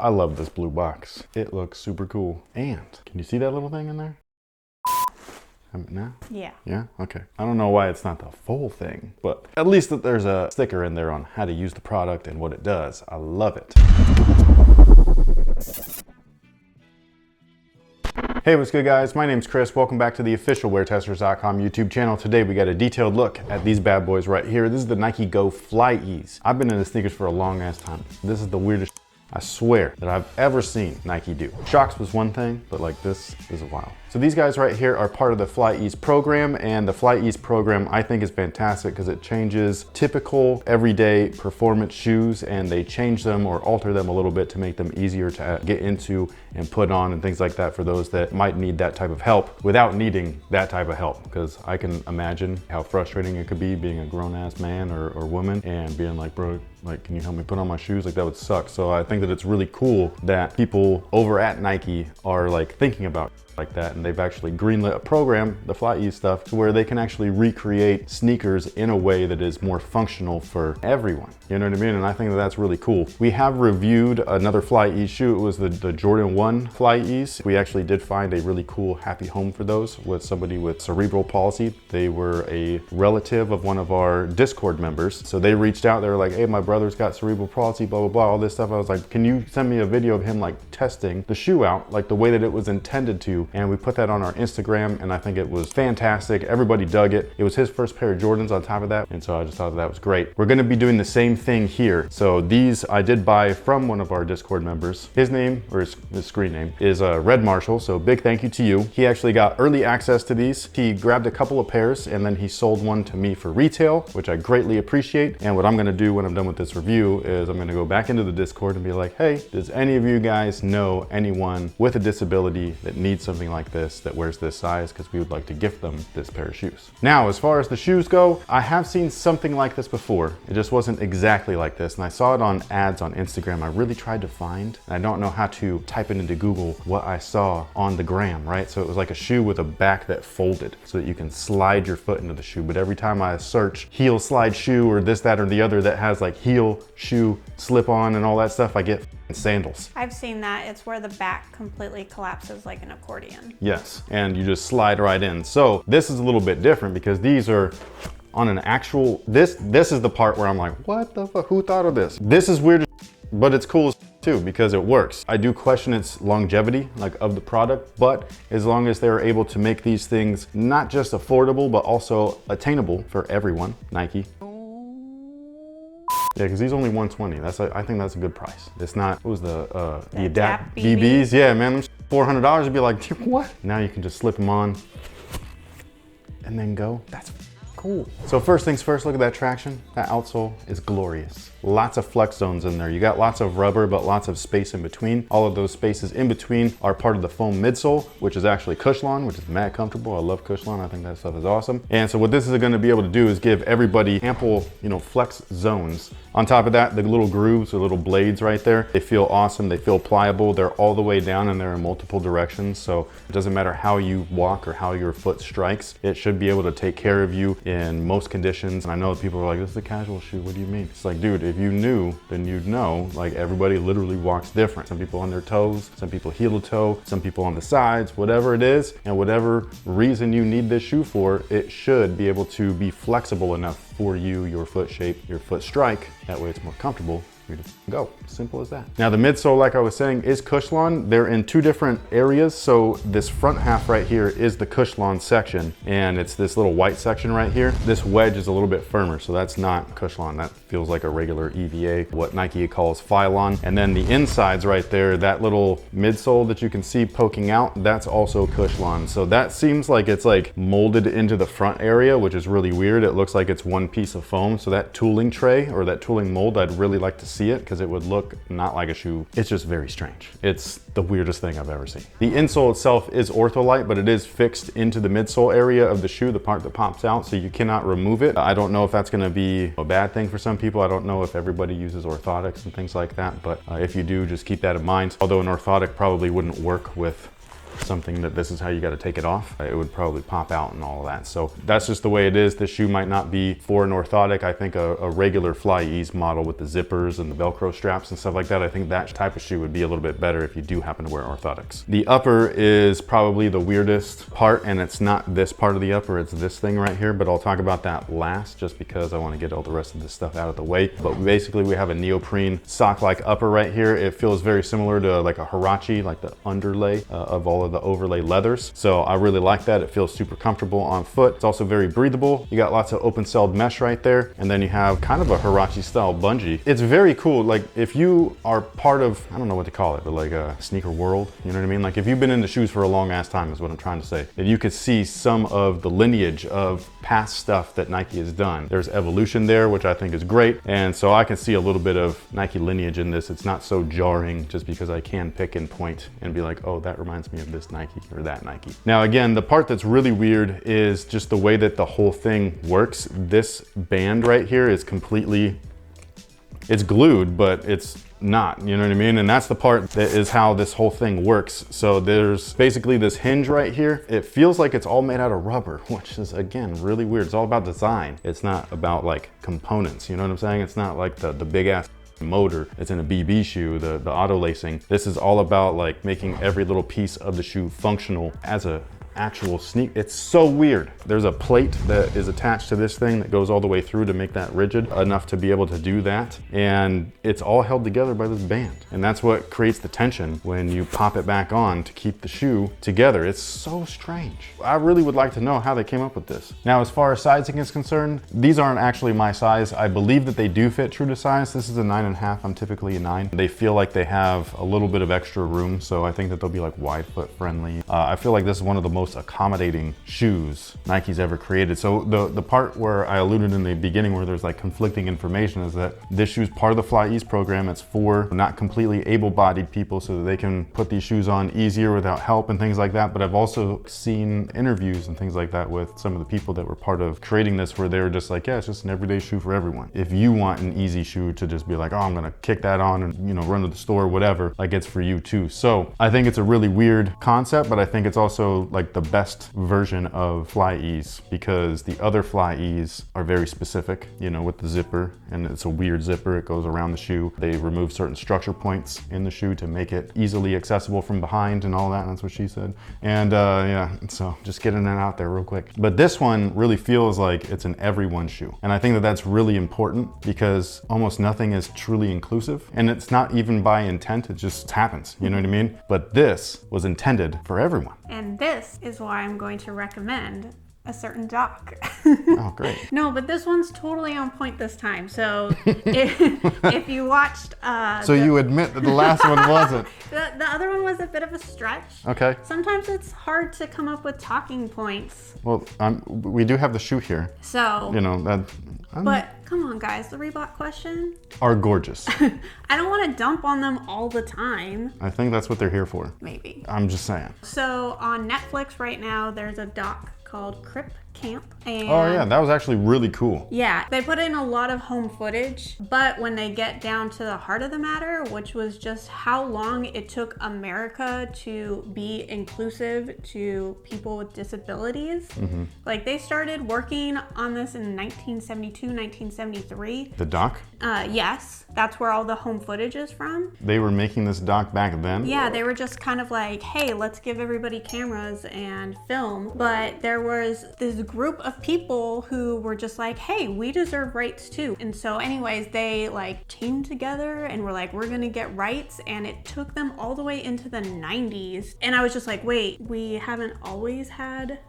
I love this blue box. It looks super cool. And can you see that little thing in there? Now? Yeah. Yeah? Okay. I don't know why it's not the full thing, but at least that there's a sticker in there on how to use the product and what it does. I love it. Hey, what's good guys? My name's Chris. Welcome back to the official WearTesters.com YouTube channel. Today we got a detailed look at these bad boys right here. This is the Nike Go Flyease. I've been into sneakers for a long ass time. This is the weirdest I swear that I've ever seen Nike do. Shox was one thing, but like this is wild. So these guys right here are part of the Flyease program, and the Flyease program I think is fantastic because it changes typical everyday performance shoes and they change them or alter them a little bit to make them easier to get into and put on and things like that for those that might need that type of help without needing that type of help. Because I can imagine how frustrating it could be being a grown-ass man or woman and being like, bro, like, can you help me put on my shoes? Like, that would suck. So I think that it's really cool that people over at Nike are like thinking about like that, and they've actually greenlit a program, the Flyease stuff, to where they can actually recreate sneakers in a way that is more functional for everyone. You know what I mean? And I think that that's really cool. We have reviewed another Flyease shoe. It was the Jordan 1 Flyease. We actually did find a really cool happy home for those with somebody with cerebral palsy. They were a relative of one of our Discord members. So they reached out, they were like, hey, my brother's got cerebral palsy, blah, blah, blah, all this stuff. I was like, can you send me a video of him like testing the shoe out, like the way that it was intended to? And we put that on our Instagram, and I think it was fantastic. Everybody dug it. It was his first pair of Jordans on top of that, and so I just thought that was great. We're gonna be doing the same thing here. So these I did buy from one of our Discord members. His name, or his screen name, is Red Marshall, so big thank you to you. He actually got early access to these. He grabbed a couple of pairs, and then he sold one to me for retail, which I greatly appreciate. And what I'm gonna do when I'm done with this review is I'm gonna go back into the Discord and be like, hey, does any of you guys know anyone with a disability that needs something like this, that wears this size, because we would like to gift them this pair of shoes. Now, as far as the shoes go, I have seen something like this before. It just wasn't exactly like this, and I saw it on ads on Instagram. I really tried to find, and I don't know how to type it into Google what I saw on the gram, right? So it was like a shoe with a back that folded so that you can slide your foot into the shoe. But every time I search heel slide shoe or this, that, or the other that has like heel, shoe, slip on and all that stuff, I get sandals. I've seen that. It's where the back completely collapses like an accordion. Yes, and you just slide right in. So this is a little bit different because these are on an actual, this is the part where I'm like, what the fuck, who thought of this? This is weird, but it's cool too because it works. I do question its longevity, like of the product, but as long as they're able to make these things not just affordable, but also attainable for everyone, Nike. Yeah, because these only 120. I think that's a good price. It's not, what was the Adapt BBs? Yeah, man, them $400 would be like, what? Now you can just slip them on and then go. That's cool. So first things first, look at that traction. That outsole is glorious. Lots of flex zones in there. You got lots of rubber, but lots of space in between. All of those spaces in between are part of the foam midsole, which is actually Cushlon, which is mad comfortable. I love Cushlon. I think that stuff is awesome. And so what this is going to be able to do is give everybody ample, flex zones. On top of that, the little grooves or little blades right there, they feel awesome. They feel pliable. They're all the way down and they're in multiple directions. So it doesn't matter how you walk or how your foot strikes. It should be able to take care of you in most conditions. And I know people are like, this is a casual shoe. What do you mean? It's like, dude, if you knew, then you'd know. Like, everybody literally walks different. Some people on their toes, some people heel to toe, some people on the sides, whatever it is, and whatever reason you need this shoe for, it should be able to be flexible enough for you, your foot shape, your foot strike. That way it's more comfortable for you to go. Simple as that. Now the midsole, like I was saying, is Cushlon. They're in two different areas. So this front half right here is the Cushlon section, and it's this little white section right here. This wedge is a little bit firmer, so that's not Cushlon. That feels like a regular EVA, what Nike calls Phylon. And then the insides right there, that little midsole that you can see poking out, that's also Cushlon. So that seems like it's like molded into the front area, which is really weird. It looks like it's one piece of foam. So that tooling tray or that tooling mold, I'd really like to see it because it would look not like a shoe. It's just very strange. It's the weirdest thing I've ever seen. The insole itself is ortholite, but it is fixed into the midsole area of the shoe, the part that pops out, so you cannot remove it. I don't know if that's gonna be a bad thing for some people. I don't know if everybody uses orthotics and things like that, but if you do, just keep that in mind. Although an orthotic probably wouldn't work with something that this is how you got to take it off, it would probably pop out and all of that. So that's just the way it is. This shoe might not be for an orthotic. I think a regular Flyease model with the zippers and the Velcro straps and stuff like that, I think that type of shoe would be a little bit better if you do happen to wear orthotics. The upper is probably the weirdest part, and it's not this part of the upper, it's this thing right here, but I'll talk about that last just because I want to get all the rest of this stuff out of the way. But basically we have a neoprene sock-like upper right here. It feels very similar to like a Huarache, like the underlay of all of the overlay leathers. So I really like that. It feels super comfortable on foot. It's also very breathable. You got lots of open-celled mesh right there. And then you have kind of a Huarache style bungee. It's very cool. Like if you are part of, I don't know what to call it, but like a sneaker world, you know what I mean? Like if you've been into shoes for a long ass time is what I'm trying to say. If you could see some of the lineage of past stuff that Nike has done. There's evolution there, which I think is great. And so I can see a little bit of Nike lineage in this. It's not so jarring just because I can pick and point and be like, oh, that reminds me of this Nike or that Nike. Now, again, the part that's really weird is just the way that the whole thing works. This band right here is completely, it's glued, but it's not, you know what I mean? And that's the part that is how this whole thing works. So there's basically this hinge right here. It feels like it's all made out of rubber, which is, again, really weird. It's all about design. It's not about like components, you know what I'm saying? It's not like the big ass motor it's in a BB shoe, the auto lacing. This is all about like making every little piece of the shoe functional as a actual sneak. It's so weird. There's a plate that is attached to this thing that goes all the way through to make that rigid enough to be able to do that. And it's all held together by this band. And that's what creates the tension when you pop it back on to keep the shoe together. It's so strange. I really would like to know how they came up with this. Now, as far as sizing is concerned, these aren't actually my size. I believe that they do fit true to size. This is a 9.5. I'm typically a 9. They feel like they have a little bit of extra room. So I think that they'll be like wide foot friendly. I feel like this is one of the most accommodating shoes Nike's ever created. So the part where I alluded in the beginning where there's like conflicting information is that this shoe's part of the Flyease program. It's for not completely able-bodied people so that they can put these shoes on easier without help and things like that. But I've also seen interviews and things like that with some of the people that were part of creating this where they were just like, yeah, it's just an everyday shoe for everyone. If you want an easy shoe to just be like, oh, I'm gonna kick that on and, you know, run to the store, whatever, like it's for you too. So I think it's a really weird concept, but I think it's also like the best version of Flyease because the other Flyease are very specific, you know, with the zipper, and it's a weird zipper. It goes around the shoe. They remove certain structure points in the shoe to make it easily accessible from behind and all that. That's what she said. And yeah, so just getting that out there real quick. But this one really feels like it's an everyone shoe. And I think that that's really important because almost nothing is truly inclusive. And it's not even by intent, it just happens, you know what I mean? But this was intended for everyone. And this is why I'm going to recommend a certain dock. Oh, great. No, but this one's totally on point this time. So if you watched... so you admit that the last one wasn't. The other one was a bit of a stretch. Okay. Sometimes it's hard to come up with talking points. Well, we do have the shoe here. So... You know, that... But come on, guys, the Reebok question? Are gorgeous. I don't want to dump on them all the time. I think that's what they're here for. Maybe. I'm just saying. So on Netflix right now, there's a doc called Crip Camp. And oh yeah, that was actually really cool. Yeah, they put in a lot of home footage, but when they get down to the heart of the matter, which was just how long it took America to be inclusive to people with disabilities. Mm-hmm. Like they started working on this in 1972, 1973. The doc? Yes, that's where all the home footage is from. They were making this doc back then? Yeah, they were just kind of like, hey, let's give everybody cameras and film. But there was this group of people who were just like, hey, we deserve rights too. And so anyways, they like teamed together and were like, we're gonna get rights. And it took them all the way into the 90s. And I was just like, wait, we haven't always had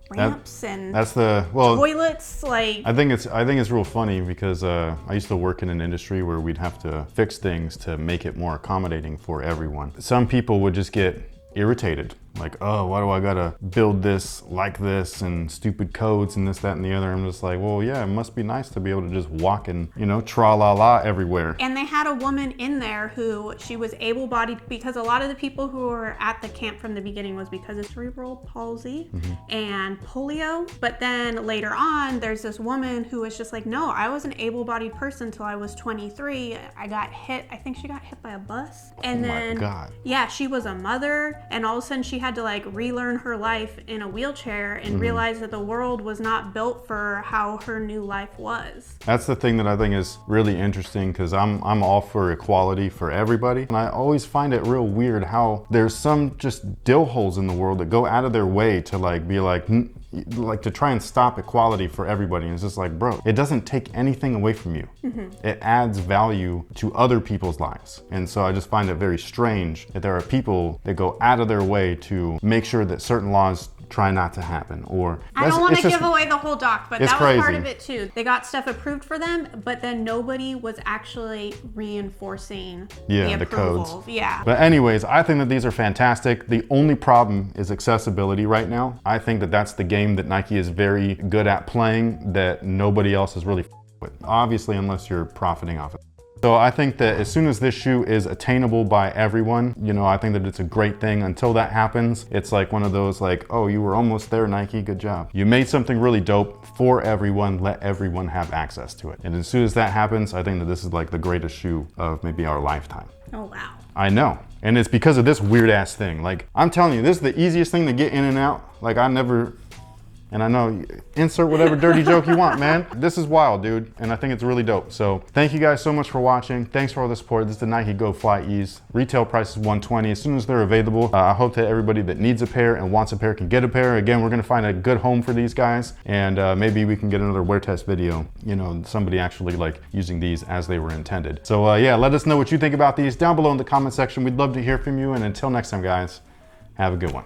ramps and that's the toilets. Like I think it's real funny because I used to work in an industry where we'd have to fix things to make it more accommodating for everyone. Some people would just get irritated. Like, oh, why do I gotta build this like this and stupid codes and this, that, and the other? I'm just like, well, yeah, it must be nice to be able to just walk and, you know, tra-la-la everywhere. And they had a woman in there who, she was able-bodied because a lot of the people who were at the camp from the beginning was because of cerebral palsy and polio. But then later on, there's this woman who was just like, no, I was an able-bodied person until I was 23. I got hit, I think she got hit by a bus. And oh then, my God. Yeah, she was a mother and all of a sudden she had to like relearn her life in a wheelchair and realize that the world was not built for how her new life was. That's the thing that I think is really interesting, because I'm all for equality for everybody. And I always find it real weird how there's some just dill holes in the world that go out of their way to like be like to try and stop equality for everybody. And it's just like, bro, it doesn't take anything away from you. It adds value to other people's lives. And so I just find it very strange that there are people that go out of their way to make sure that certain laws try not to happen. Or I don't want to give away the whole doc, but that was crazy. part of it too. They got stuff approved for them, but then nobody was actually reinforcing the approvals. Codes. Yeah. But anyways, I think that these are fantastic. The only problem is accessibility right now. I think that that's the game that Nike is very good at playing that nobody else is really with. Obviously, unless you're profiting off it. So I think that as soon as this shoe is attainable by everyone, you know, I think that it's a great thing. Until that happens, it's like one of those like, oh, you were almost there, Nike, good job. You made something really dope for everyone, let everyone have access to it. And as soon as that happens, I think that this is like the greatest shoe of maybe our lifetime. Oh, wow. I know. And it's because of this weird ass thing. Like, I'm telling you, this is the easiest thing to get in and out. Like, and I know, insert whatever dirty joke you want, man. This is wild, dude. And I think it's really dope. So thank you guys so much for watching. Thanks for all the support. This is the Nike Go Flyease. Retail price is $120. As soon as they're available, I hope that everybody that needs a pair and wants a pair can get a pair. Again, we're gonna find a good home for these guys. And maybe we can get another wear test video, you know, somebody actually like using these as they were intended. So yeah, let us know what you think about these down below in the comment section. We'd love to hear from you. And until next time, guys, have a good one.